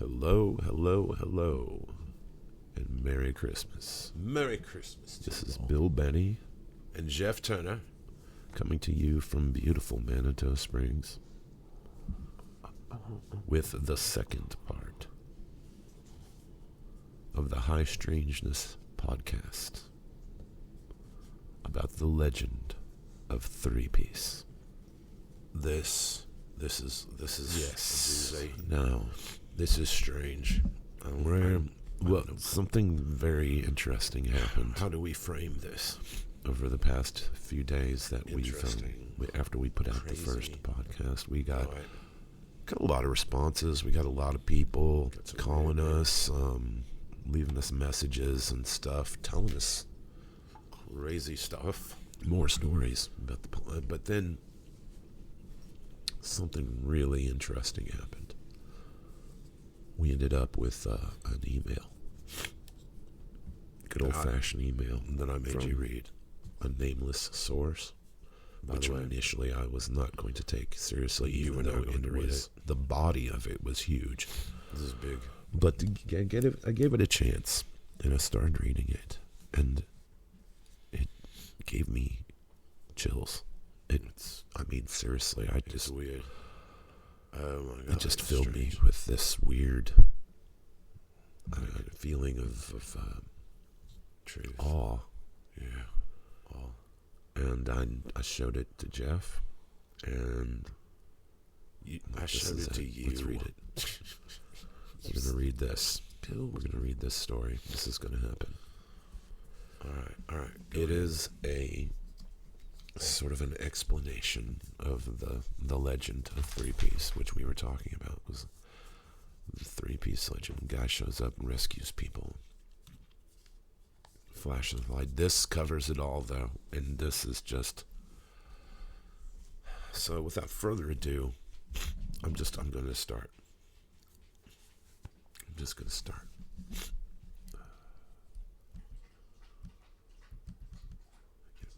Hello, hello, hello, and Merry Christmas. Merry Christmas. This is Bill Benny And Jeff Turner. coming to you from beautiful Manitou Springs with the second part of the High Strangeness podcast about the legend of Three Piece. This is Yes. a doozy. Now, This is strange. something very interesting happened How do we frame this? over the past few days that Interesting. after we put out Crazy. the first podcast. We got All right. a lot of responses. We got a lot of people Got some calling weird, us, leaving us messages and stuff, telling us Crazy stuff. more stories about the. But then something really interesting happened. We ended up with an email, good old-fashioned email That I made from you read. a nameless source, which the way, initially I was not going to take seriously, You even were not though going to it read was the body of it was huge. This is big. But I gave it a chance, and I started reading it, and it gave me chills. Seriously, It's weird. Oh my God. it just it's filled strange. me with this weird feeling of Truth. awe, Yeah. Oh. and I showed it to Jeff, and I this showed is it to you. Let's read it. We're gonna read this. We're gonna read this story. This is gonna happen. All right. Go It ahead. is a sort of an explanation of the legend of Three Piece, which we were talking about. It was the Three Piece legend. Guy shows up and rescues people. Flashes of light. This covers it all, though, and this is just. So, without further ado, I'm going to start. I'm just going to start.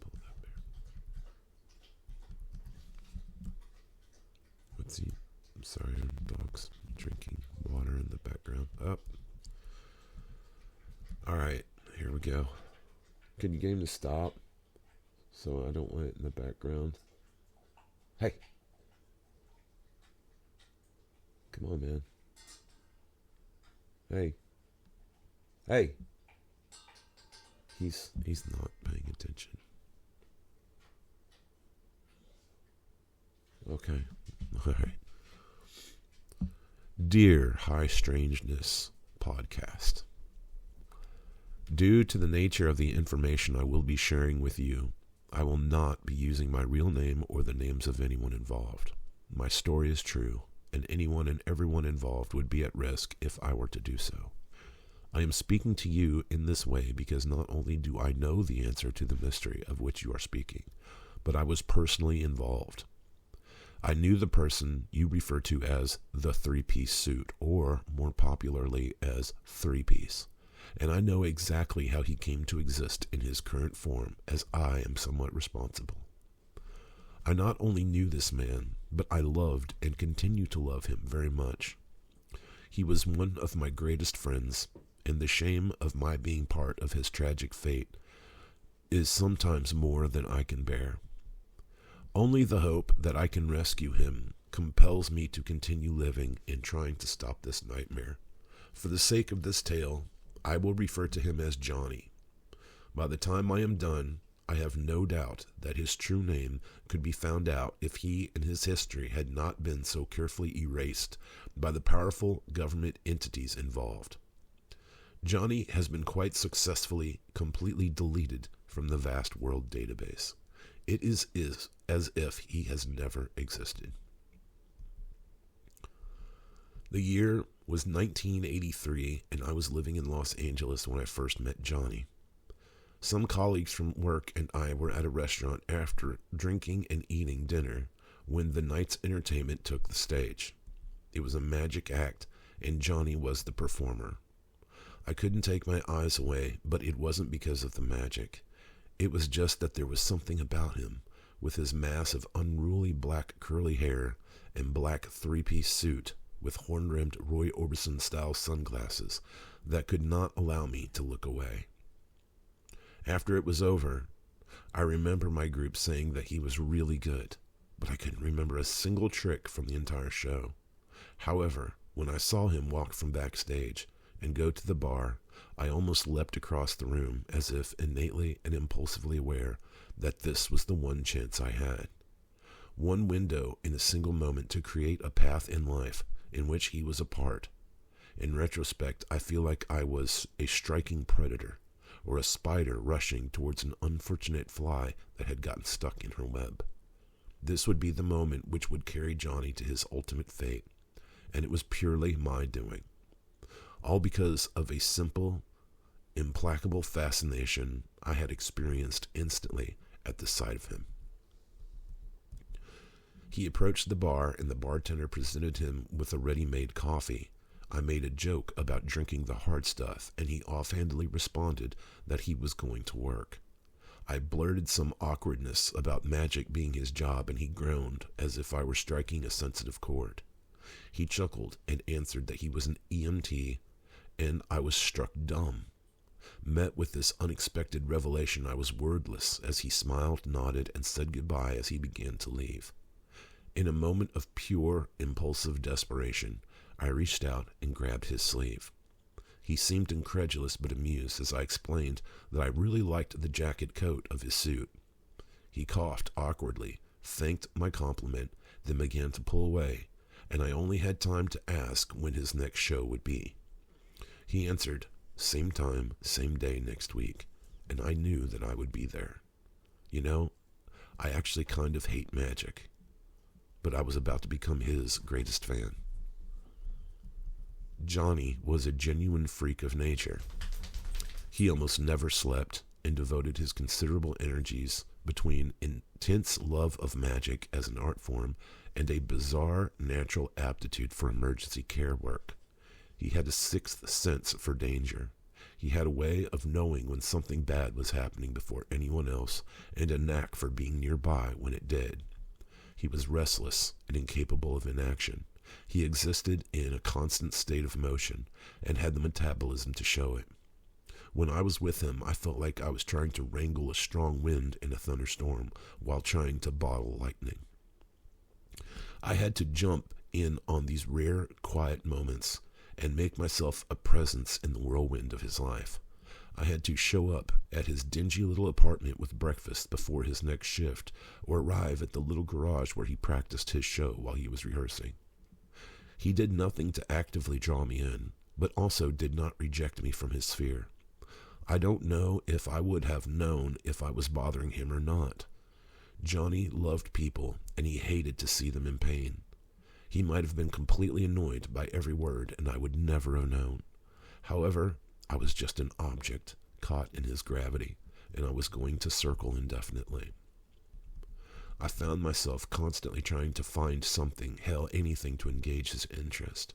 Pull it up here. What's he? I'm sorry, dog's drinking water in the background. Up. All right, here we go. Can you get him to stop so I don't want it in the background? Hey. Come on, man. Hey. Hey. He's not paying attention. Okay. All right. Dear High Strangeness podcast, due to the nature of the information I will be sharing with you, I will not be using my real name or the names of anyone involved. My story is true, and anyone and everyone involved would be at risk if I were to do so. I am speaking to you in this way because not only do I know the answer to the mystery of which you are speaking, but I was personally involved. I knew the person you refer to as the three-piece suit, or more popularly as Three Piece, and I know exactly how he came to exist in his current form, as I am somewhat responsible. I not only knew this man, but I loved and continue to love him very much. He was one of my greatest friends, and the shame of my being part of his tragic fate is sometimes more than I can bear. Only the hope that I can rescue him compels me to continue living and trying to stop this nightmare. For the sake of this tale, I will refer to him as Johnny. By the time I am done, I have no doubt that his true name could be found out if he and his history had not been so carefully erased by the powerful government entities involved. Johnny has been quite successfully completely deleted from the vast world database. It is as if he has never existed. The year was 1983, and I was living in Los Angeles when I first met Johnny. Some colleagues from work and I were at a restaurant after drinking and eating dinner when the night's entertainment took the stage. It was a magic act, and Johnny was the performer. I couldn't take my eyes away, but it wasn't because of the magic. It was just that there was something about him, with his mass of unruly black curly hair and black three-piece suit, with horn-rimmed Roy Orbison-style sunglasses that could not allow me to look away. After it was over, I remember my group saying that he was really good, but I couldn't remember a single trick from the entire show. However, when I saw him walk from backstage and go to the bar, I almost leapt across the room as if innately and impulsively aware that this was the one chance I had. One window in a single moment to create a path in life in which he was a part. In retrospect, I feel like I was a striking predator, or a spider rushing towards an unfortunate fly that had gotten stuck in her web. This would be the moment which would carry Johnny to his ultimate fate, and it was purely my doing. All because of a simple, implacable fascination I had experienced instantly at the sight of him. He approached the bar, and the bartender presented him with a ready-made coffee. I made a joke about drinking the hard stuff, and he offhandedly responded that he was going to work. I blurted some awkwardness about magic being his job, and he groaned as if I were striking a sensitive chord. He chuckled and answered that he was an EMT, and I was struck dumb. Met with this unexpected revelation, I was wordless as he smiled, nodded, and said goodbye as he began to leave. In a moment of pure, impulsive desperation, I reached out and grabbed his sleeve. He seemed incredulous but amused as I explained that I really liked the jacket coat of his suit. He coughed awkwardly, thanked my compliment, then began to pull away, and I only had time to ask when his next show would be. He answered, same time, same day next week, and I knew that I would be there. You know, I actually kind of hate magic, but I was about to become his greatest fan. Johnny was a genuine freak of nature. He almost never slept and devoted his considerable energies between intense love of magic as an art form and a bizarre natural aptitude for emergency care work. He had a sixth sense for danger. He had a way of knowing when something bad was happening before anyone else, and a knack for being nearby when it did. He was restless and incapable of inaction. He existed in a constant state of motion and had the metabolism to show it. When I was with him, I felt like I was trying to wrangle a strong wind in a thunderstorm while trying to bottle lightning. I had to jump in on these rare, quiet moments and make myself a presence in the whirlwind of his life. I had to show up at his dingy little apartment with breakfast before his next shift, or arrive at the little garage where he practiced his show while he was rehearsing. He did nothing to actively draw me in, but also did not reject me from his sphere. I don't know if I would have known if I was bothering him or not. Johnny loved people, and he hated to see them in pain. He might have been completely annoyed by every word, and I would never have known. However, I was just an object caught in his gravity, and I was going to circle indefinitely. I found myself constantly trying to find something, hell, anything to engage his interest.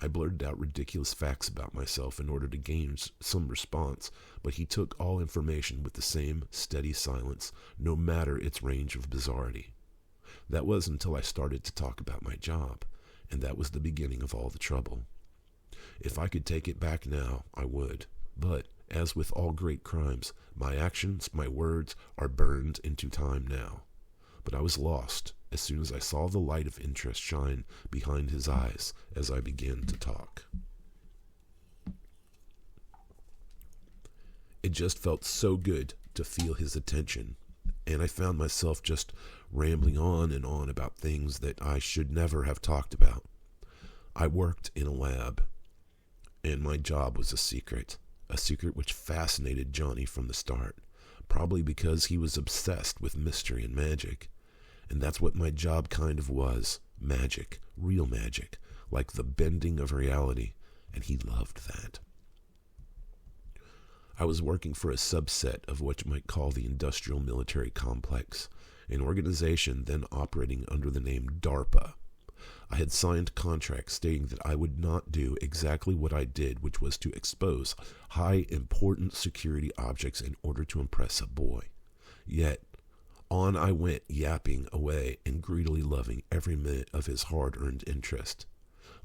I blurted out ridiculous facts about myself in order to gain some response, but he took all information with the same steady silence, no matter its range of bizarrety. That was until I started to talk about my job, and that was the beginning of all the trouble. If I could take it back now, I would, but, as with all great crimes, my actions, my words, are burned into time now. But I was lost as soon as I saw the light of interest shine behind his eyes as I began to talk. It just felt so good to feel his attention, and I found myself just rambling on and on about things that I should never have talked about. I worked in a lab, and my job was a secret which fascinated Johnny from the start, probably because he was obsessed with mystery and magic. And that's what my job kind of was, magic, real magic, like the bending of reality, and he loved that. I was working for a subset of what you might call the industrial military complex, an organization then operating under the name DARPA. I had signed contracts stating that I would not do exactly what I did, which was to expose high important security objects in order to impress a boy. Yet, on I went, yapping away and greedily loving every minute of his hard-earned interest.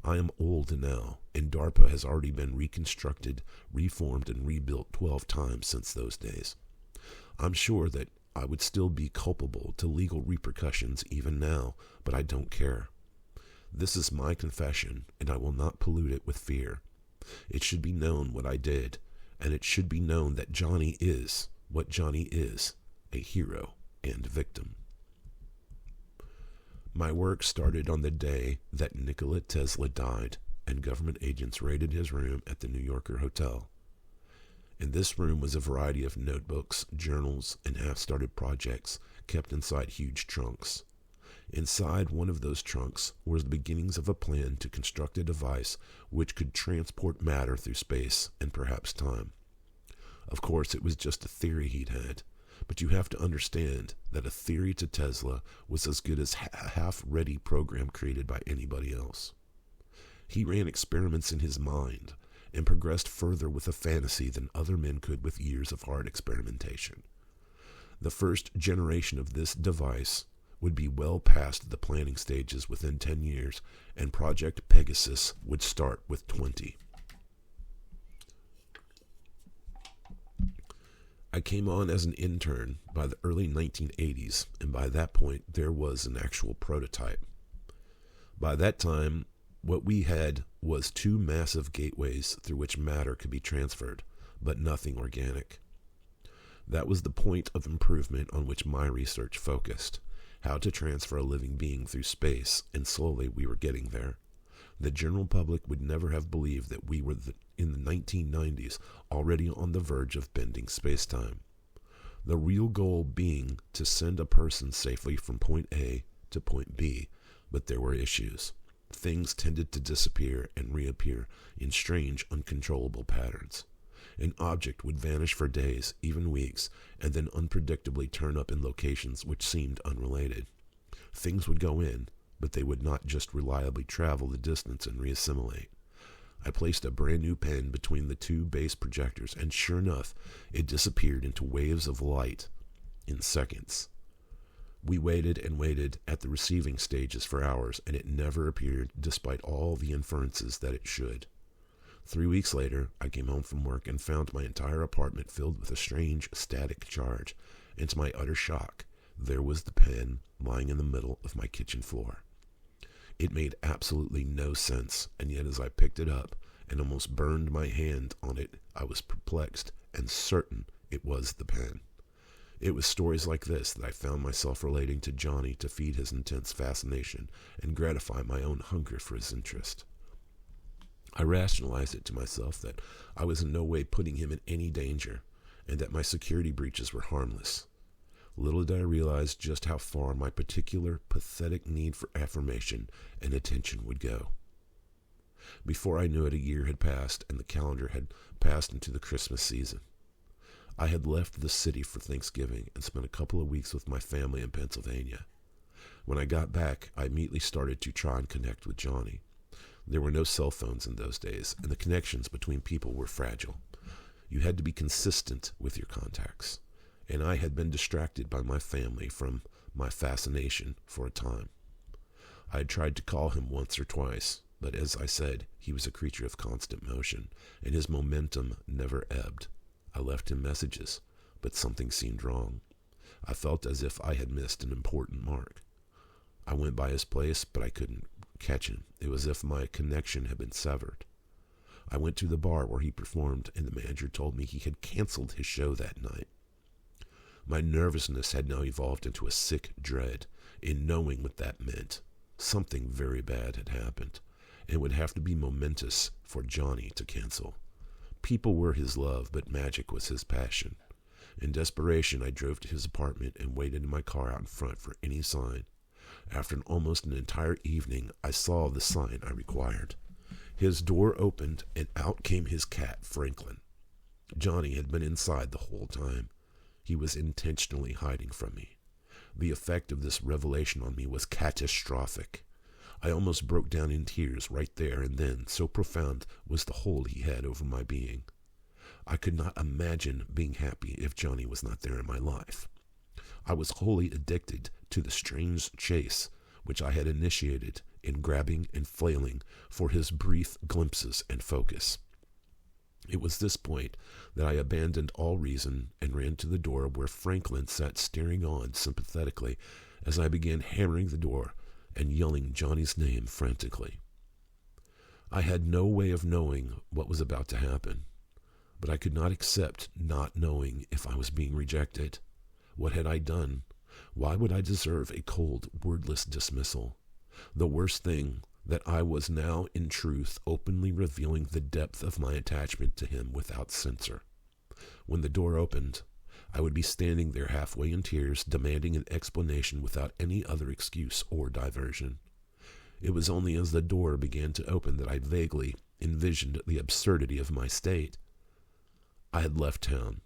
I am old now, and DARPA has already been reconstructed, reformed, and rebuilt 12 times since those days. I'm sure that I would still be culpable to legal repercussions even now, but I don't care. This is my confession, and I will not pollute it with fear. It should be known what I did, and it should be known that Johnny is what Johnny is, a hero and victim. My work started on the day that Nikola Tesla died, and government agents raided his room at the New Yorker Hotel. In this room was a variety of notebooks, journals, and half-started projects kept inside huge trunks. Inside one of those trunks were the beginnings of a plan to construct a device which could transport matter through space and perhaps time. Of course, it was just a theory he'd had, but you have to understand that a theory to Tesla was as good as a half-ready program created by anybody else. He ran experiments in his mind and progressed further with a fantasy than other men could with years of hard experimentation. The first generation of this device would be well past the planning stages within 10 years, and Project Pegasus would start with 20. I came on as an intern by the early 1980s, and by that point there was an actual prototype. By that time, what we had was 2 massive gateways through which matter could be transferred, but nothing organic. That was the point of improvement on which my research focused, how to transfer a living being through space, and slowly we were getting there. The general public would never have believed that we were in the 1990s already on the verge of bending space-time. The real goal being to send a person safely from point A to point B, but there were issues. Things tended to disappear and reappear in strange, uncontrollable patterns. An object would vanish for days, even weeks, and then unpredictably turn up in locations which seemed unrelated. Things would go in, but they would not just reliably travel the distance and reassimilate. I placed a brand new pen between the 2 base projectors, and sure enough, it disappeared into waves of light in seconds. We waited and waited at the receiving stages for hours, and it never appeared despite all the inferences that it should. 3 weeks later, I came home from work and found my entire apartment filled with a strange static charge, and to my utter shock, there was the pen lying in the middle of my kitchen floor. It made absolutely no sense, and yet as I picked it up and almost burned my hand on it, I was perplexed and certain it was the pen. It was stories like this that I found myself relating to Johnny to feed his intense fascination and gratify my own hunger for his interest. I rationalized it to myself that I was in no way putting him in any danger, and that my security breaches were harmless. Little did I realize just how far my particular pathetic need for affirmation and attention would go. Before I knew it, a year had passed, and the calendar had passed into the Christmas season. I had left the city for Thanksgiving and spent a couple of weeks with my family in Pennsylvania. When I got back, I immediately started to try and connect with Johnny. There were no cell phones in those days, and the connections between people were fragile. You had to be consistent with your contacts, and I had been distracted by my family from my fascination for a time. I had tried to call him once or twice, but as I said, he was a creature of constant motion, and his momentum never ebbed. I left him messages, but something seemed wrong. I felt as if I had missed an important mark. I went by his place, but I couldn't catch him. It was as if my connection had been severed. I went to the bar where he performed, and the manager told me he had canceled his show that night. My nervousness had now evolved into a sick dread in knowing what that meant. Something very bad had happened, and it would have to be momentous for Johnny to cancel. People were his love, but magic was his passion. In desperation, I drove to his apartment and waited in my car out in front for any sign. After almost an entire evening, I saw the sign I required. His door opened, and out came his cat, Franklin. Johnny had been inside the whole time. He was intentionally hiding from me. The effect of this revelation on me was catastrophic. I almost broke down in tears right there and then, so profound was the hold he had over my being. I could not imagine being happy if Johnny was not there in my life. I was wholly addicted to the strange chase which I had initiated in grabbing and flailing for his brief glimpses and focus. It was this point that I abandoned all reason and ran to the door where Franklin sat staring on sympathetically as I began hammering the door and yelling Johnny's name frantically. I had no way of knowing what was about to happen, but I could not accept not knowing if I was being rejected. What had I done? Why would I deserve a cold, wordless dismissal? The worst thing, that I was now, in truth, openly revealing the depth of my attachment to him without censor. When the door opened, I would be standing there halfway in tears, demanding an explanation without any other excuse or diversion. It was only as the door began to open that I vaguely envisioned the absurdity of my state. I had left town.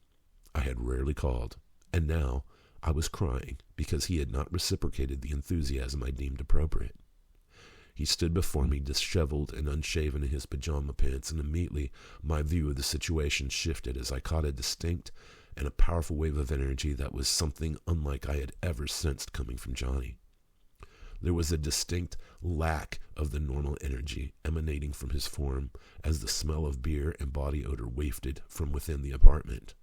I had rarely called, and now I was crying because he had not reciprocated the enthusiasm I deemed appropriate. He stood before me, disheveled and unshaven in his pajama pants, and immediately my view of the situation shifted as I caught a distinct and a powerful wave of energy that was something unlike I had ever sensed coming from Johnny. There was a distinct lack of the normal energy emanating from his form as the smell of beer and body odor wafted from within the apartment.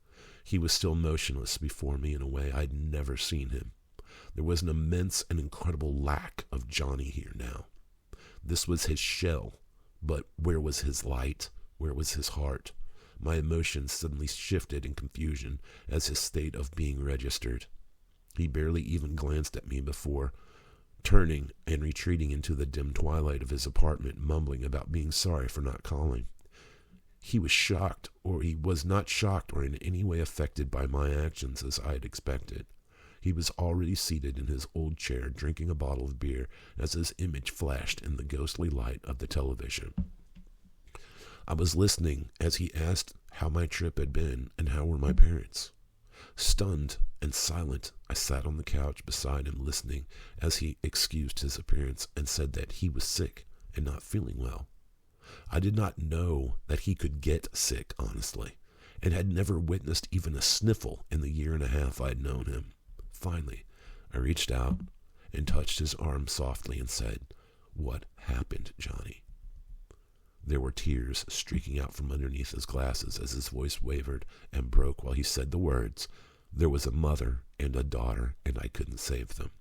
He was still motionless before me in a way I'd never seen him. There was an immense and incredible lack of Johnny here now. This was his shell, but where was his light? Where was his heart? My emotions suddenly shifted in confusion as his state of being registered. He barely even glanced at me before turning and retreating into the dim twilight of his apartment, mumbling about being sorry for not calling. He was shocked, or he was not shocked or in any way affected by my actions as I had expected. He was already seated in his old chair, drinking a bottle of beer as his image flashed in the ghostly light of the television. I was listening as he asked how my trip had been and how were my parents. Stunned and silent, I sat on the couch beside him listening as he excused his appearance and said that he was sick and not feeling well. I did not know that he could get sick, honestly, and had never witnessed even a sniffle in the year and a half I had known him. Finally, I reached out and touched his arm softly and said, "What happened, Johnny?" There were tears streaking out from underneath his glasses as his voice wavered and broke while he said the words, "There was a mother and a daughter, and I couldn't save them.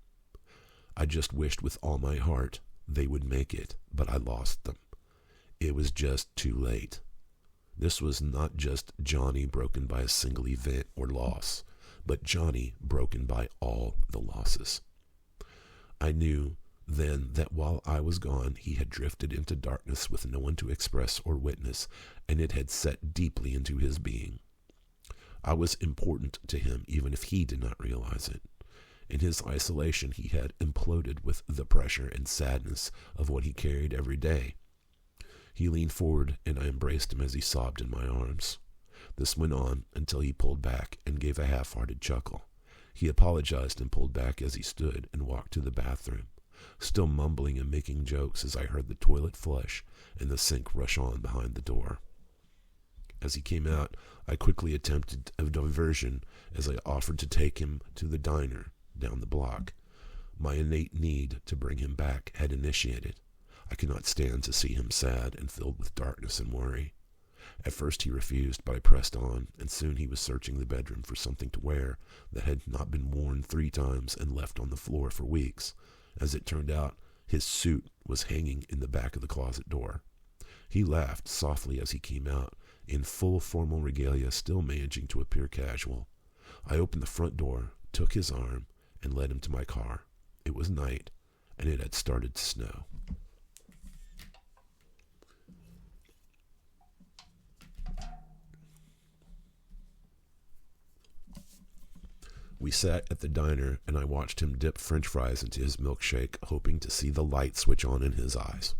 I just wished with all my heart they would make it, but I lost them. It was just too late." This was not just Johnny broken by a single event or loss, but Johnny broken by all the losses. I knew then that while I was gone, he had drifted into darkness with no one to express or witness, and it had set deeply into his being. I was important to him, even if he did not realize it. In his isolation, he had imploded with the pressure and sadness of what he carried every day. He leaned forward, and I embraced him as he sobbed in my arms. This went on until he pulled back and gave a half-hearted chuckle. He apologized and pulled back as he stood and walked to the bathroom, still mumbling and making jokes as I heard the toilet flush and the sink rush on behind the door. As he came out, I quickly attempted a diversion as I offered to take him to the diner down the block. My innate need to bring him back had initiated. I could not stand to see him sad and filled with darkness and worry. At first he refused, but I pressed on, and soon he was searching the bedroom for something to wear that had not been worn 3 times and left on the floor for weeks. As it turned out, his suit was hanging in the back of the closet door. He laughed softly as he came out, in full formal regalia, still managing to appear casual. I opened the front door, took his arm, and led him to my car. It was night, and it had started to snow. We sat at the diner, and I watched him dip French fries into his milkshake, hoping to see the light switch on in his eyes.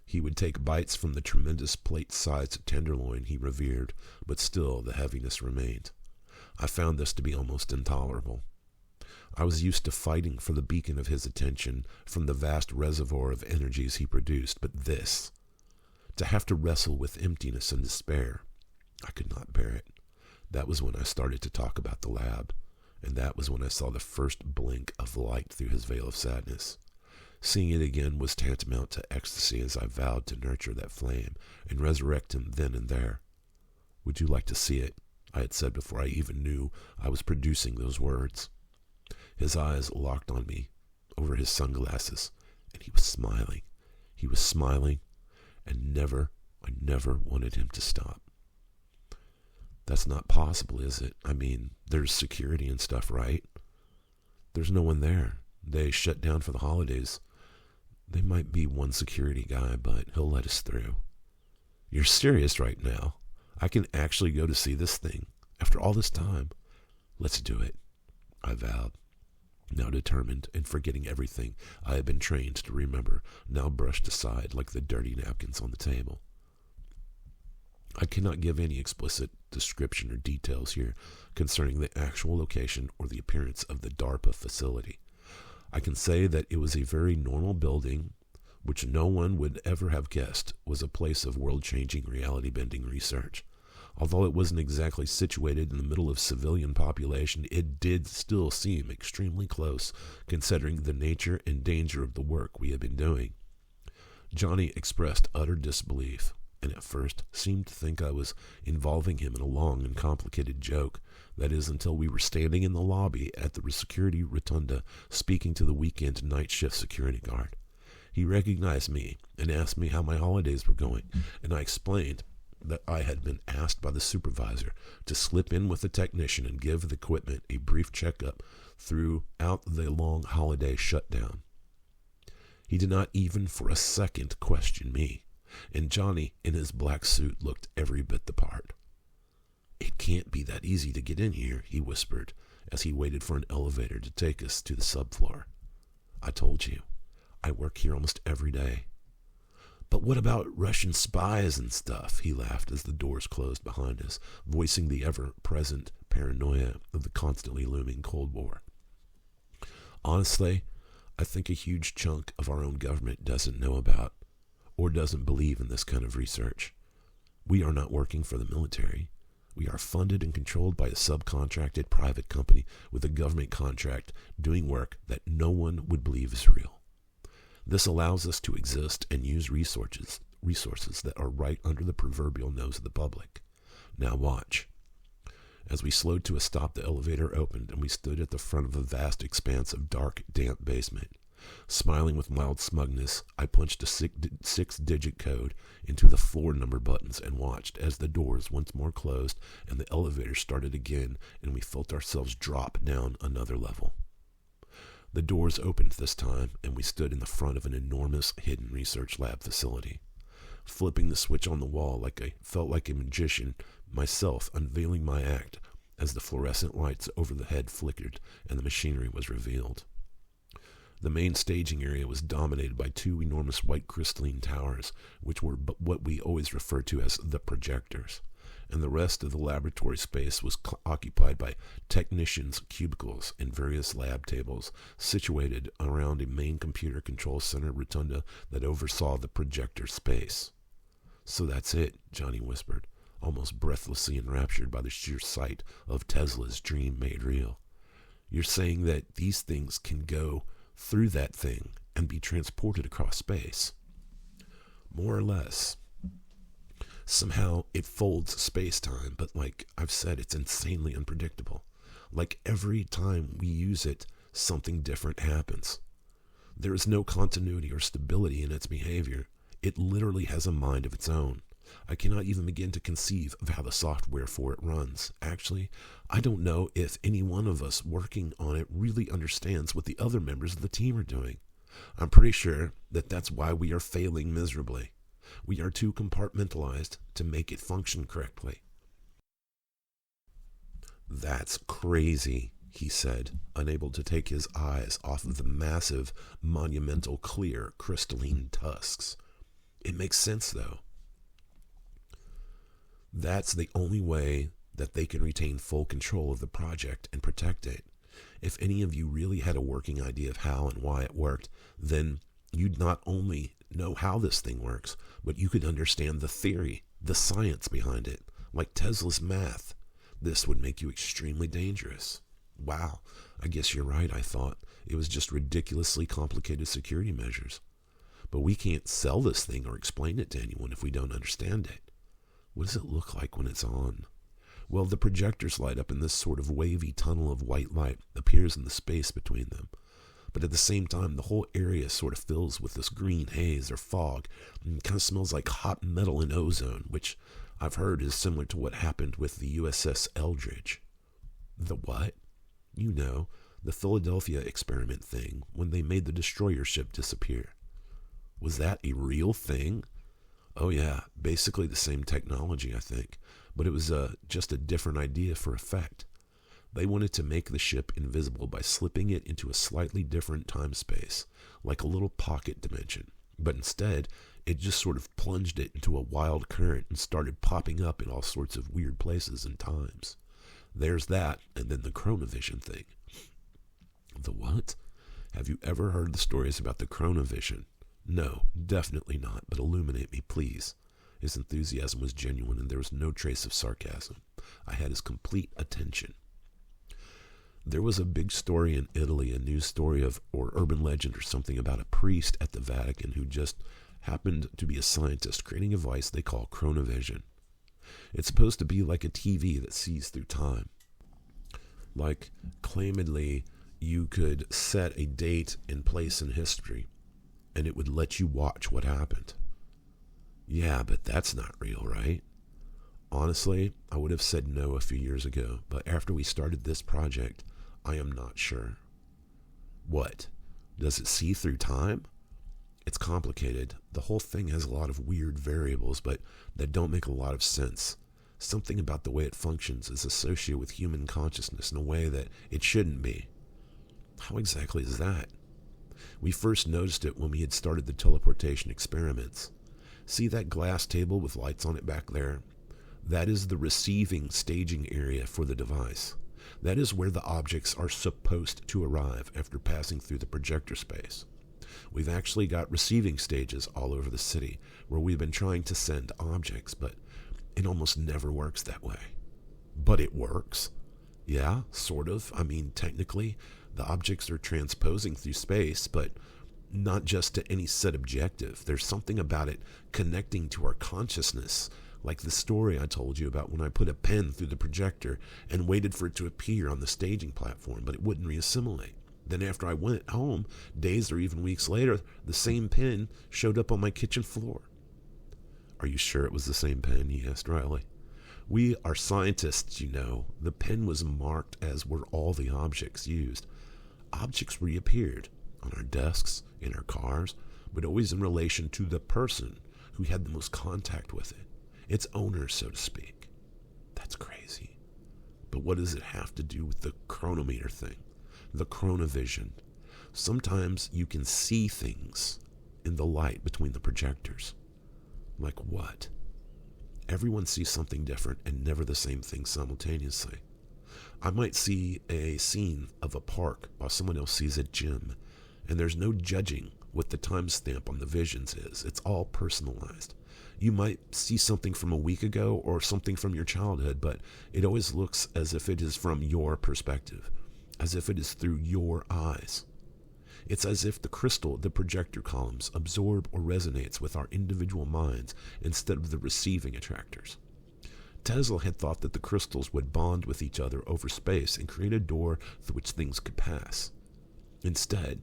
He would take bites from the tremendous plate-sized tenderloin he revered, but still the heaviness remained. I found this to be almost intolerable. I was used to fighting for the beacon of his attention from the vast reservoir of energies he produced, but this, to have to wrestle with emptiness and despair, I could not bear it. That was when I started to talk about the lab, and that was when I saw the first blink of light through his veil of sadness. Seeing it again was tantamount to ecstasy as I vowed to nurture that flame and resurrect him then and there. "Would you like to see it?" I had said before I even knew I was producing those words. His eyes locked on me over his sunglasses, and he was smiling. He was smiling, and I never wanted him to stop. "That's not possible, is it? I mean, there's security and stuff, right?" "There's no one there. They shut down for the holidays. They might be one security guy, but he'll let us through." "You're serious right now? I can actually go to see this thing after all this time?" "Let's do it," I vowed, now determined and forgetting everything I had been trained to remember, now brushed aside like the dirty napkins on the table. I cannot give any explicit description or details here concerning the actual location or the appearance of the DARPA facility. I can say that it was a very normal building, which no one would ever have guessed was a place of world-changing, reality-bending research. Although it wasn't exactly situated in the middle of civilian population, it did still seem extremely close, considering the nature and danger of the work we had been doing. Johnny expressed utter disbelief, and at first seemed to think I was involving him in a long and complicated joke. That is, until we were standing in the lobby at the security rotunda speaking to the weekend night shift security guard. He recognized me and asked me how my holidays were going, and I explained that I had been asked by the supervisor to slip in with the technician and give the equipment a brief checkup throughout the long holiday shutdown. He did not even for a second question me, and Johnny in his black suit looked every bit the part. "It can't be that easy to get in here," he whispered as he waited for an elevator to take us to the subfloor. "I told you, I work here almost every day." "But what about Russian spies and stuff?" he laughed as the doors closed behind us, voicing the ever-present paranoia of the constantly looming Cold War. "Honestly, I think a huge chunk of our own government doesn't know about or doesn't believe in this kind of research. We are not working for the military. We are funded and controlled by a subcontracted private company with a government contract doing work that no one would believe is real. This allows us to exist and use resources that are right under the proverbial nose of the public. Now watch." As we slowed to a stop, the elevator opened, and we stood at the front of a vast expanse of dark, damp basement. Smiling with mild smugness, I punched a six-digit code into the floor number buttons and watched as the doors once more closed and the elevator started again, and we felt ourselves drop down another level. The doors opened this time, and we stood in the front of an enormous hidden research lab facility. Flipping the switch on the wall, I felt like a magician, myself unveiling my act as the fluorescent lights over the head flickered and the machinery was revealed. The main staging area was dominated by two enormous white crystalline towers, which were what we always refer to as the projectors, and the rest of the laboratory space was occupied by technicians' cubicles and various lab tables situated around a main computer control center rotunda that oversaw the projector space. "So that's it," Johnny whispered, almost breathlessly enraptured by the sheer sight of Tesla's dream made real. "You're saying that these things can go through that thing and be transported across space?" "More or less. Somehow it folds space-time, but like I've said, it's insanely unpredictable. Like every time we use it, something different happens. There is no continuity or stability in its behavior. It literally has a mind of its own. I cannot even begin to conceive of how the software for it runs. Actually, I don't know if any one of us working on it really understands what the other members of the team are doing. I'm pretty sure that that's why we are failing miserably. We are too compartmentalized to make it function correctly." "That's crazy," he said, unable to take his eyes off of the massive, monumental, clear, crystalline tusks. "It makes sense, though. That's the only way that they can retain full control of the project and protect it. If any of you really had a working idea of how and why it worked, then you'd not only know how this thing works, but you could understand the theory, the science behind it, like Tesla's math. This would make you extremely dangerous." Wow, I guess you're right, I thought. It was just ridiculously complicated security measures. But we can't sell this thing or explain it to anyone if we don't understand it. What does it look like when it's on? Well, the projectors light up and this sort of wavy tunnel of white light appears in the space between them. But at the same time, the whole area sort of fills with this green haze or fog, and it kind of smells like hot metal and ozone, which I've heard is similar to what happened with the USS Eldridge. The what? You know, the Philadelphia experiment thing, when they made the destroyer ship disappear. Was that a real thing? Oh yeah, basically the same technology, I think, but it was just a different idea for effect. They wanted to make the ship invisible by slipping it into a slightly different time space, like a little pocket dimension. But instead, it just sort of plunged it into a wild current and started popping up in all sorts of weird places and times. There's that, and then the chronovision thing. The what? Have you ever heard the stories about the chronovision? No, definitely not, but illuminate me, please. His enthusiasm was genuine, and there was no trace of sarcasm. I had his complete attention. There was a big story in Italy, a news story or urban legend or something about a priest at the Vatican who just happened to be a scientist creating a device they call chronovision. It's supposed to be like a TV that sees through time. Like, claimedly, you could set a date and place in history, and it would let you watch what happened. Yeah, but that's not real, right? Honestly, I would have said no a few years ago, but after we started this project, I am not sure. What? Does it see through time? It's complicated. The whole thing has a lot of weird variables, but that don't make a lot of sense. Something about the way it functions is associated with human consciousness in a way that it shouldn't be. How exactly is that? We first noticed it when we had started the teleportation experiments. See that glass table with lights on it back there? That is the receiving staging area for the device. That is where the objects are supposed to arrive after passing through the projector space. We've actually got receiving stages all over the city where we've been trying to send objects, but it almost never works that way. But it works. Yeah, sort of. I mean, technically, the objects are transposing through space, but not just to any set objective. There's something about it connecting to our consciousness, like the story I told you about when I put a pen through the projector and waited for it to appear on the staging platform, but it wouldn't reassimilate. Then after I went home, days or even weeks later, the same pen showed up on my kitchen floor. Are you sure it was the same pen? He asked Riley. We are scientists, you know. The pen was marked as were all the objects used. Objects reappeared on our desks, in our cars, but always in relation to the person who had the most contact with it. Its owner, so to speak. That's crazy. But what does it have to do with the chronometer thing? The chronovision. Sometimes you can see things in the light between the projectors. Like what? Everyone sees something different and never the same thing simultaneously. I might see a scene of a park while someone else sees a gym, and there's no judging what the timestamp on the visions is. It's all personalized. You might see something from a week ago or something from your childhood, but it always looks as if it is from your perspective, as if it is through your eyes. It's as if the crystal, the projector columns, absorb or resonates with our individual minds instead of the receiving attractors. Tesla had thought that the crystals would bond with each other over space and create a door through which things could pass. Instead,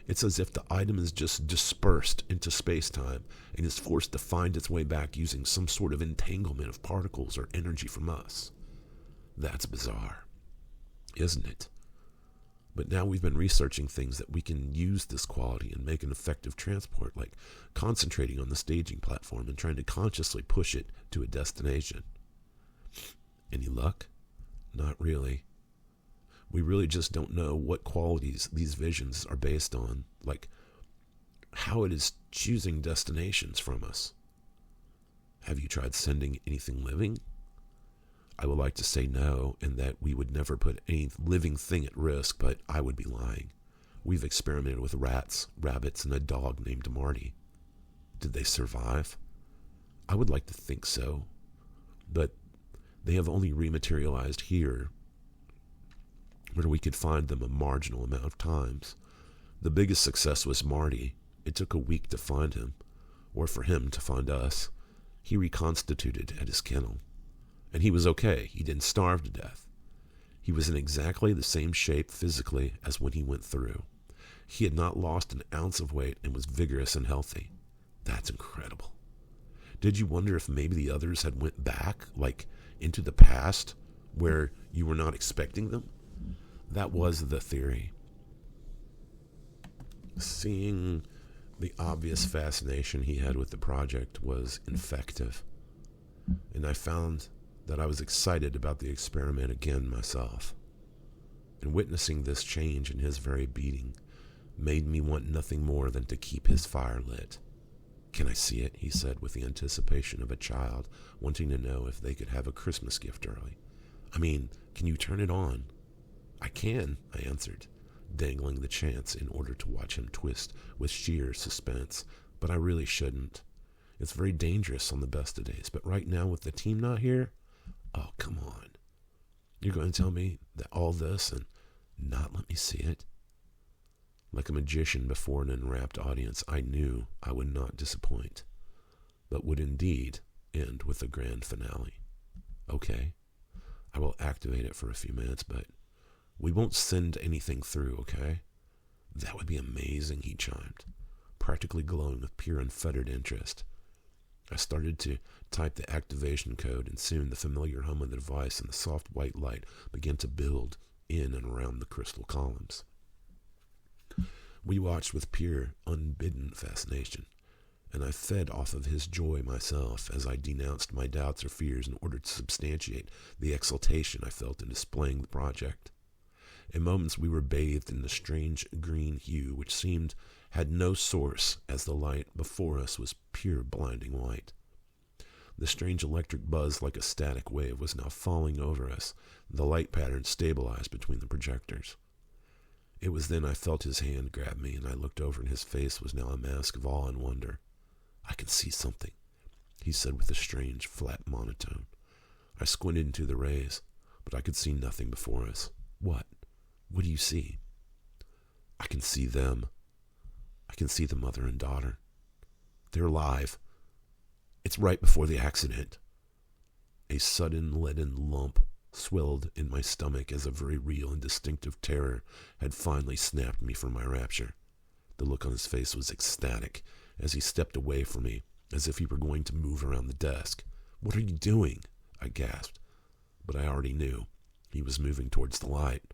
it's as if the item is just dispersed into space-time and is forced to find its way back using some sort of entanglement of particles or energy from us. That's bizarre, isn't it? But now we've been researching things that we can use this quality and make an effective transport, like concentrating on the staging platform and trying to consciously push it to a destination. Any luck? Not really. We really just don't know what qualities these visions are based on, like how it is choosing destinations from us. Have you tried sending anything living? I would like to say no, and that we would never put any living thing at risk, but I would be lying. We've experimented with rats, rabbits, and a dog named Marty. Did they survive? I would like to think so, but they have only rematerialized here where we could find them a marginal amount of times. The biggest success was Marty. It took a week to find him, or for him to find us. He reconstituted at his kennel, and he was okay. He didn't starve to death. He was in exactly the same shape physically as when he went through. He had not lost an ounce of weight and was vigorous and healthy. That's incredible. Did you wonder if maybe the others had went back, like into the past, where you were not expecting them? That was the theory. Seeing the obvious fascination he had with the project was infective, and I found that I was excited about the experiment again myself. And witnessing this change in his very being made me want nothing more than to keep his fire lit. "Can I see it?" he said with the anticipation of a child wanting to know if they could have a Christmas gift early. "I mean, can you turn it on?" "I can," I answered, dangling the chance in order to watch him twist with sheer suspense. "But I really shouldn't. It's very dangerous on the best of days. But right now with the team not here, oh, come on. You're going to tell me that all this and not let me see it?" Like a magician before an enrapt audience, I knew I would not disappoint, but would indeed end with a grand finale. "Okay, I will activate it for a few minutes, but we won't send anything through, okay?" "That would be amazing," he chimed, practically glowing with pure unfettered interest. I started to type the activation code, and soon the familiar hum of the device and the soft white light began to build in and around the crystal columns. We watched with pure, unbidden fascination, and I fed off of his joy myself as I denounced my doubts or fears in order to substantiate the exultation I felt in displaying the project. In moments we were bathed in the strange green hue which seemed had no source, as the light before us was pure blinding white. The strange electric buzz like a static wave was now falling over us. The light pattern stabilized between the projectors. It was then I felt his hand grab me, and I looked over, and his face was now a mask of awe and wonder. "I can see something," he said with a strange, flat monotone. I squinted into the rays, but I could see nothing before us. "What? What do you see?" "I can see them. I can see the mother and daughter. They're alive. It's right before the accident." A sudden leaden lump swelled in my stomach as a very real and distinctive terror had finally snapped me from my rapture. The look on his face was ecstatic as he stepped away from me, as if he were going to move around the desk. "What are you doing?" I gasped, but I already knew. He was moving towards the light.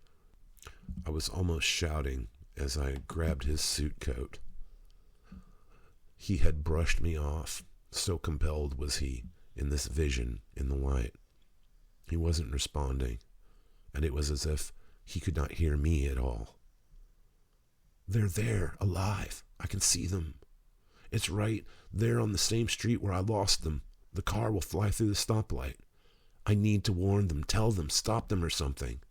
I was almost shouting as I grabbed his suit coat. He had brushed me off, so compelled was he in this vision in the light. He wasn't responding, and it was as if he could not hear me at all. "They're there, alive. I can see them. It's right there on the same street where I lost them. The car will fly through the stoplight. I need to warn them, tell them, stop them or something."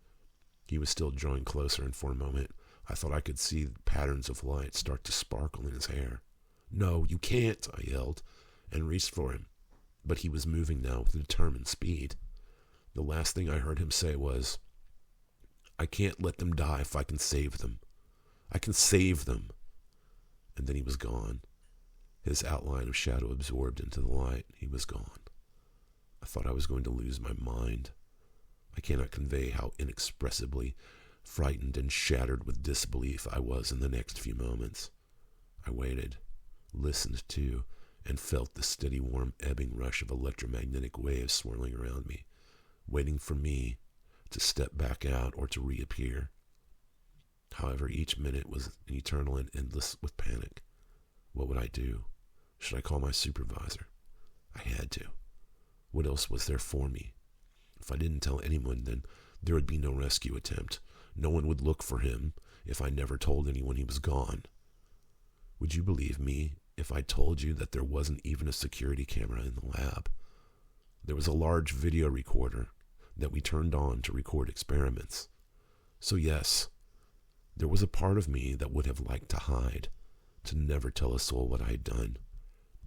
He was still drawing closer, and for a moment I thought I could see patterns of light start to sparkle in his hair. "No, you can't," I yelled, and reached for him, but he was moving now with determined speed. The last thing I heard him say was, "I can't let them die if I can save them. I can save them." And then he was gone. His outline of shadow absorbed into the light. He was gone. I thought I was going to lose my mind. I cannot convey how inexpressibly frightened and shattered with disbelief I was in the next few moments. I waited, listened to, and felt the steady warm ebbing rush of electromagnetic waves swirling around me, waiting for me to step back out or to reappear. However, each minute was eternal and endless with panic. What would I do? Should I call my supervisor? I had to. What else was there for me? If I didn't tell anyone, then there would be no rescue attempt. No one would look for him if I never told anyone he was gone. Would you believe me if I told you that there wasn't even a security camera in the lab? There was a large video recorder that we turned on to record experiments. So yes, there was a part of me that would have liked to hide, to never tell a soul what I had done,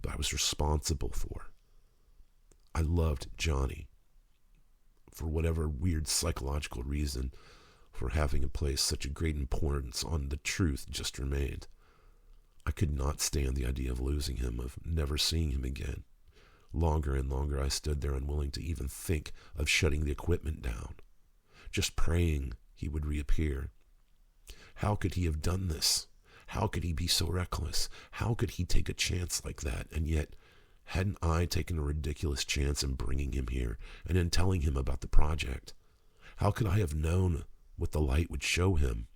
but I was responsible for. I loved Johnny. For whatever weird psychological reason, for having placed such a great importance on the truth just remained. I could not stand the idea of losing him, of never seeing him again. Longer and longer I stood there, unwilling to even think of shutting the equipment down, just praying he would reappear. How could he have done this? How could he be so reckless? How could he take a chance like that? And yet, hadn't I taken a ridiculous chance in bringing him here and in telling him about the project? How could I have known what the light would show him,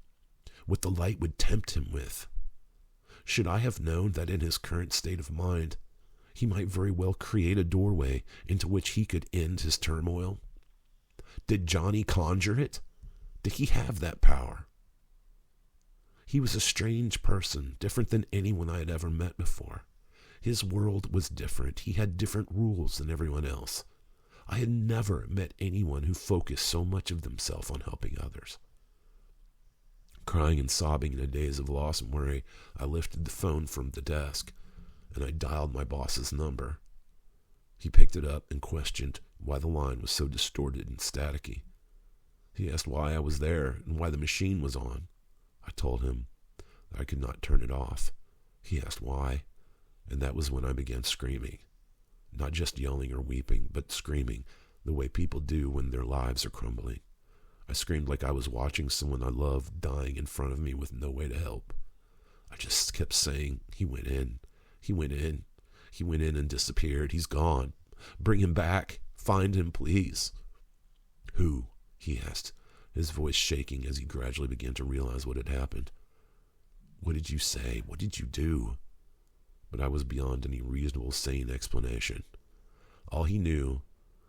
what the light would tempt him with? Should I have known that in his current state of mind, he might very well create a doorway into which he could end his turmoil? Did Johnny conjure it? Did he have that power? He was a strange person, different than anyone I had ever met before. His world was different. He had different rules than everyone else. I had never met anyone who focused so much of themselves on helping others. Crying and sobbing in a daze of loss and worry, I lifted the phone from the desk, and I dialed my boss's number. He picked it up and questioned why the line was so distorted and staticky. He asked why I was there and why the machine was on. I told him that I could not turn it off. He asked why, and that was when I began screaming. Not just yelling or weeping, but screaming the way people do when their lives are crumbling. I screamed like I was watching someone I loved dying in front of me with no way to help. I just kept saying, he went in, he went in, he went in and disappeared. He's gone. Bring him back. Find him, please. Who? He asked, his voice shaking as he gradually began to realize what had happened. What did you say? What did you do? But I was beyond any reasonable, sane explanation. All he knew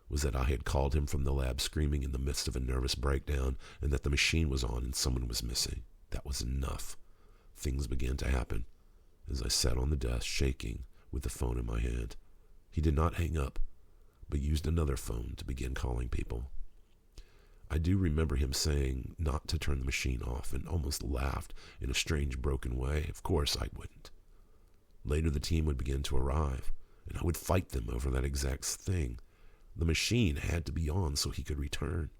was that I had called him from the lab screaming in the midst of a nervous breakdown, and that the machine was on and someone was missing. That was enough. Things began to happen as I sat on the desk, shaking, with the phone in my hand. He did not hang up, but used another phone to begin calling people. I do remember him saying not to turn the machine off, and almost laughed in a strange, broken way. Of course I wouldn't. Later the team would begin to arrive, and I would fight them over that exact thing. The machine had to be on so he could return.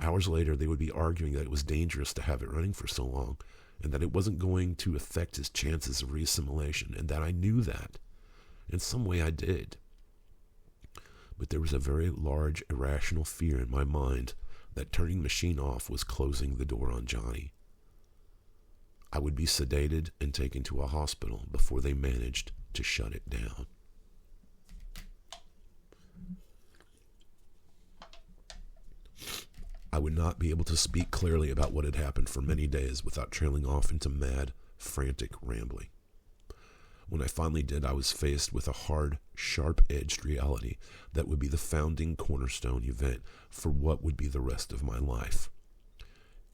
Hours later, they would be arguing that it was dangerous to have it running for so long, and that it wasn't going to affect his chances of reassimilation, and that I knew that. In some way I did. But there was a very large irrational fear in my mind that turning the machine off was closing the door on Johnny. I would be sedated and taken to a hospital before they managed to shut it down. I would not be able to speak clearly about what had happened for many days without trailing off into mad, frantic rambling. When I finally did, I was faced with a hard, sharp-edged reality that would be the founding cornerstone event for what would be the rest of my life.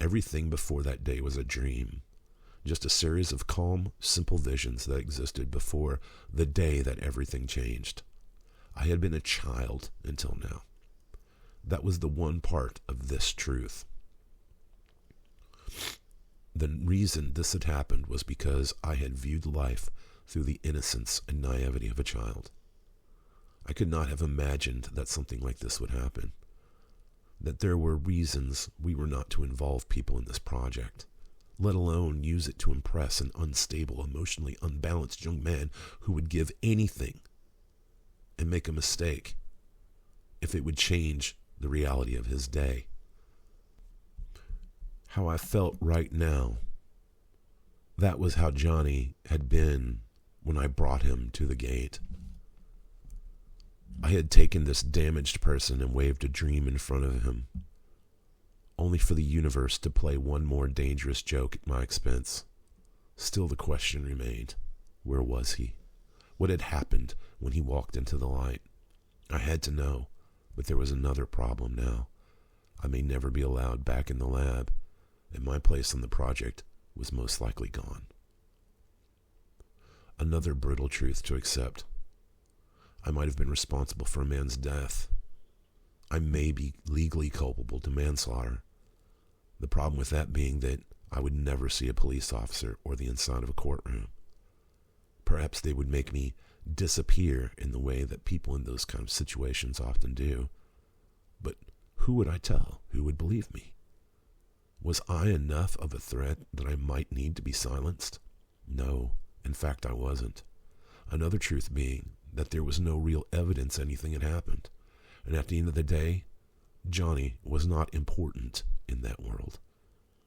Everything before that day was a dream, just a series of calm, simple visions that existed before the day that everything changed. I had been a child until now. That was the one part of this truth. The reason this had happened was because I had viewed life through the innocence and naivety of a child. I could not have imagined that something like this would happen, that there were reasons we were not to involve people in this project, let alone use it to impress an unstable, emotionally unbalanced young man who would give anything and make a mistake if it would change the reality of his day. How I felt right now, that was how Johnny had been when I brought him to the gate. I had taken this damaged person and waved a dream in front of him, only for the universe to play one more dangerous joke at my expense. Still the question remained, where was he? What had happened when he walked into the light? I had to know, but there was another problem now. I may never be allowed back in the lab, and my place on the project was most likely gone. Another brutal truth to accept. I might have been responsible for a man's death. I may be legally culpable to manslaughter. The problem with that being that I would never see a police officer or the inside of a courtroom. Perhaps they would make me disappear in the way that people in those kind of situations often do. But who would I tell? Who would believe me? Was I enough of a threat that I might need to be silenced? No, in fact I wasn't. Another truth being that there was no real evidence anything had happened. And at the end of the day, Johnny was not important in that world.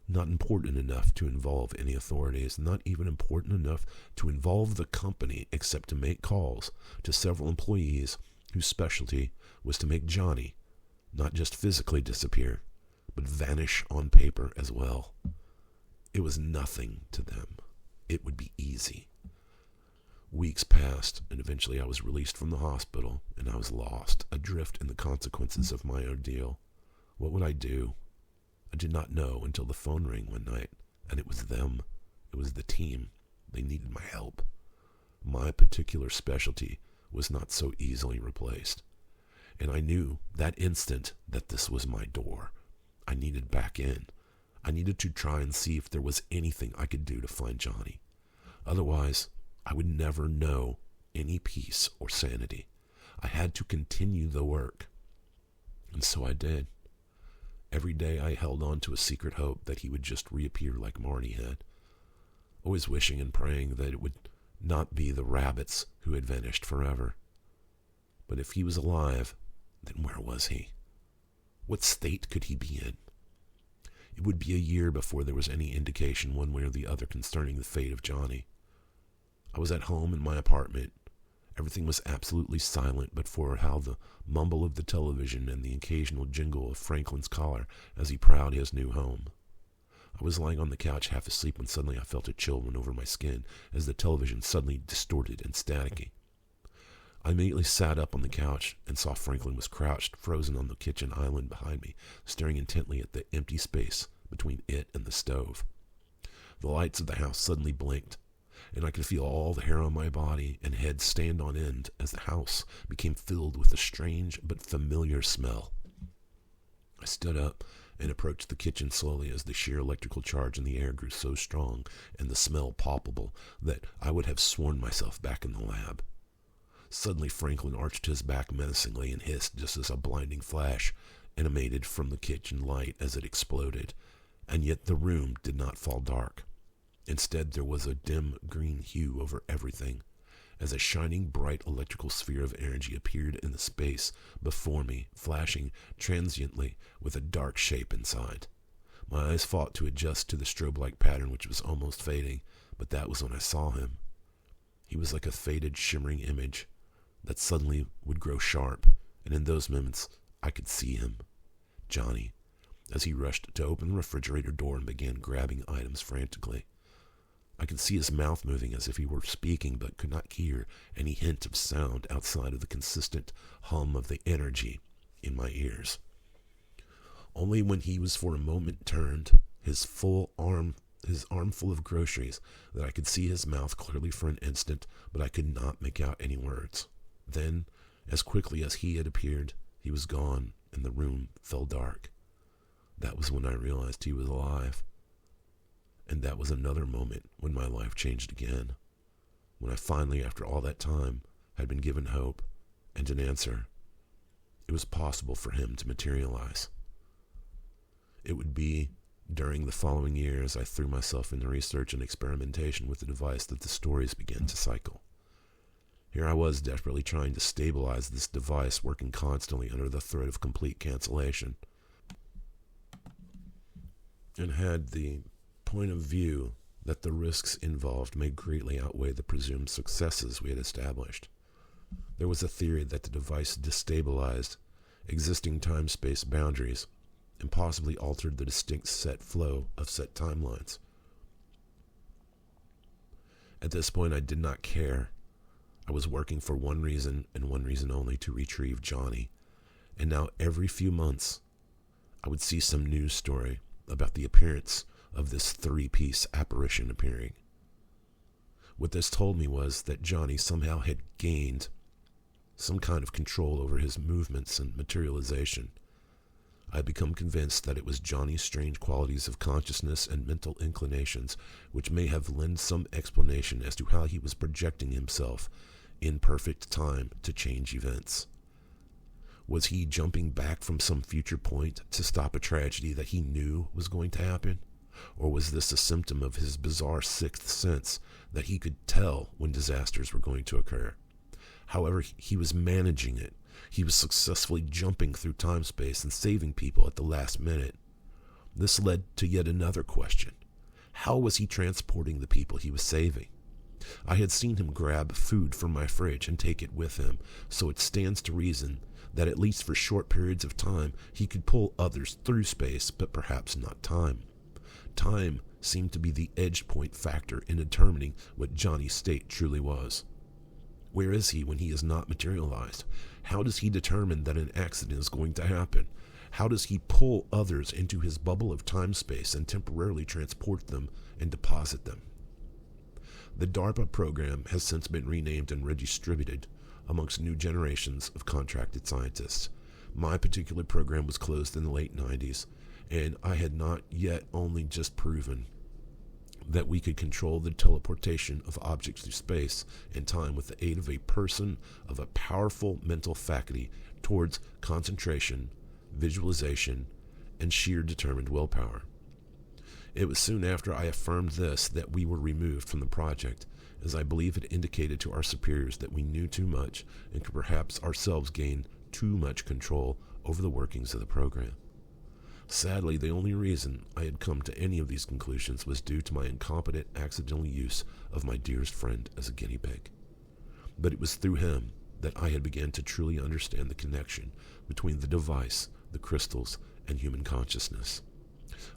Not important enough to involve any authorities, not even important enough to involve the company except to make calls to several employees whose specialty was to make Johnny not just physically disappear, but vanish on paper as well. It was nothing to them. It would be easy. Weeks passed, and eventually I was released from the hospital, and I was lost, adrift in the consequences of my ordeal. What would I do? I did not know until the phone rang one night, and it was them. It was the team. They needed my help. My particular specialty was not so easily replaced. And I knew that instant that this was my door. I needed back in. I needed to try and see if there was anything I could do to find Johnny. Otherwise, I would never know any peace or sanity. I had to continue the work. And so I did. Every day I held on to a secret hope that he would just reappear like Marty had, always wishing and praying that it would not be the rabbits who had vanished forever. But if he was alive, then where was he? What state could he be in? It would be a year before there was any indication one way or the other concerning the fate of Johnny. I was at home in my apartment. Everything was absolutely silent but for how the mumble of the television and the occasional jingle of Franklin's collar as he prowled his new home. I was lying on the couch half asleep when suddenly I felt a chill run over my skin as the television suddenly distorted and staticky. I immediately sat up on the couch and saw Franklin was crouched, frozen on the kitchen island behind me, staring intently at the empty space between it and the stove. The lights of the house suddenly blinked, and I could feel all the hair on my body and head stand on end as the house became filled with a strange but familiar smell. I stood up and approached the kitchen slowly as the sheer electrical charge in the air grew so strong and the smell palpable that I would have sworn myself back in the lab. Suddenly Franklin arched his back menacingly and hissed just as a blinding flash emanated from the kitchen light as it exploded, and yet the room did not fall dark. Instead, there was a dim green hue over everything, as a shining bright electrical sphere of energy appeared in the space before me, flashing transiently with a dark shape inside. My eyes fought to adjust to the strobe-like pattern which was almost fading, but that was when I saw him. He was like a faded, shimmering image that suddenly would grow sharp, and in those moments I could see him, Johnny, as he rushed to open the refrigerator door and began grabbing items frantically. I could see his mouth moving as if he were speaking but could not hear any hint of sound outside of the consistent hum of the energy in my ears. Only when he was for a moment turned, his arm full of groceries, that I could see his mouth clearly for an instant, but I could not make out any words. Then, as quickly as he had appeared, he was gone and the room fell dark. That was when I realized he was alive. And that was another moment when my life changed again, when I finally, after all that time, had been given hope and an answer. It was possible for him to materialize. It would be during the following years I threw myself into research and experimentation with the device that the stories began to cycle. Here I was desperately trying to stabilize this device, working constantly under the threat of complete cancellation, and had the point of view that the risks involved may greatly outweigh the presumed successes we had established. There was a theory that the device destabilized existing time-space boundaries and possibly altered the distinct set flow of set timelines. At this point, I did not care. I was working for one reason and one reason only: to retrieve Johnny. And now every few months, I would see some news story about the appearance of this three-piece apparition appearing. What this told me was that Johnny somehow had gained some kind of control over his movements and materialization. I had become convinced that it was Johnny's strange qualities of consciousness and mental inclinations which may have lent some explanation as to how he was projecting himself in perfect time to change events. Was he jumping back from some future point to stop a tragedy that he knew was going to happen? Or was this a symptom of his bizarre sixth sense that he could tell when disasters were going to occur? However, he was managing it. He was successfully jumping through time-space and saving people at the last minute. This led to yet another question. How was he transporting the people he was saving? I had seen him grab food from my fridge and take it with him, so it stands to reason that at least for short periods of time he could pull others through space, but perhaps not time. Time seemed to be the edge point factor in determining what Johnny's state truly was. Where is he when he is not materialized? How does he determine that an accident is going to happen? How does he pull others into his bubble of time-space and temporarily transport them and deposit them? The DARPA program has since been renamed and redistributed amongst new generations of contracted scientists. My particular program was closed in the late 90s, and I had not yet only just proven that we could control the teleportation of objects through space and time with the aid of a person of a powerful mental faculty towards concentration, visualization, and sheer determined willpower. It was soon after I affirmed this that we were removed from the project, as I believe it indicated to our superiors that we knew too much and could perhaps ourselves gain too much control over the workings of the program. Sadly, the only reason I had come to any of these conclusions was due to my incompetent accidental use of my dearest friend as a guinea pig. But it was through him that I had begun to truly understand the connection between the device, the crystals, and human consciousness.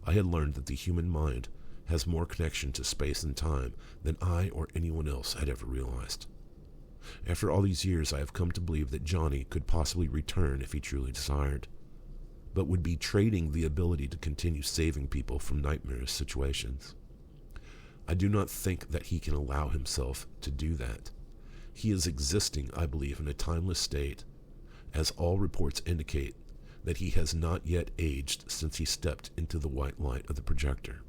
I had learned that the human mind has more connection to space and time than I or anyone else had ever realized. After all these years, I have come to believe that Johnny could possibly return if he truly desired, but would be trading the ability to continue saving people from nightmarish situations. I do not think that he can allow himself to do that. He is existing, I believe, in a timeless state, as all reports indicate that he has not yet aged since he stepped into the white light of the projector.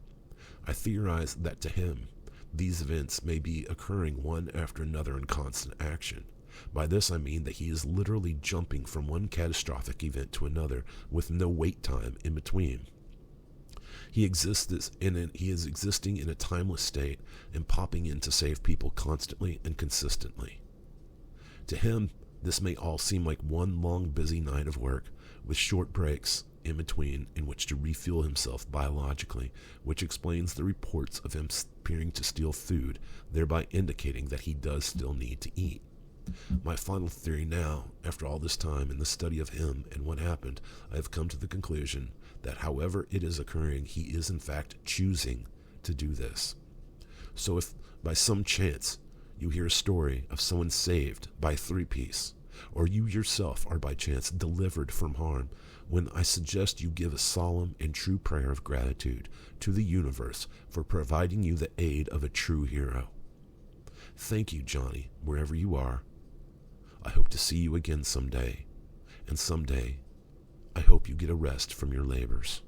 I theorize that to him, these events may be occurring one after another in constant action. By this I mean that he is literally jumping from one catastrophic event to another with no wait time in between. He is existing in a timeless state and popping in to save people constantly and consistently. To him, this may all seem like one long busy night of work with short breaks in between in which to refuel himself biologically, which explains the reports of him appearing to steal food, thereby indicating that he does still need to eat. My final theory now, after all this time in the study of him and what happened, I have come to the conclusion that however it is occurring, he is in fact choosing to do this. So if by some chance you hear a story of someone saved by three-piece, or you yourself are by chance delivered from harm, when I suggest you give a solemn and true prayer of gratitude to the universe for providing you the aid of a true hero. Thank you, Johnny, wherever you are. I hope to see you again someday, and someday I hope you get a rest from your labors.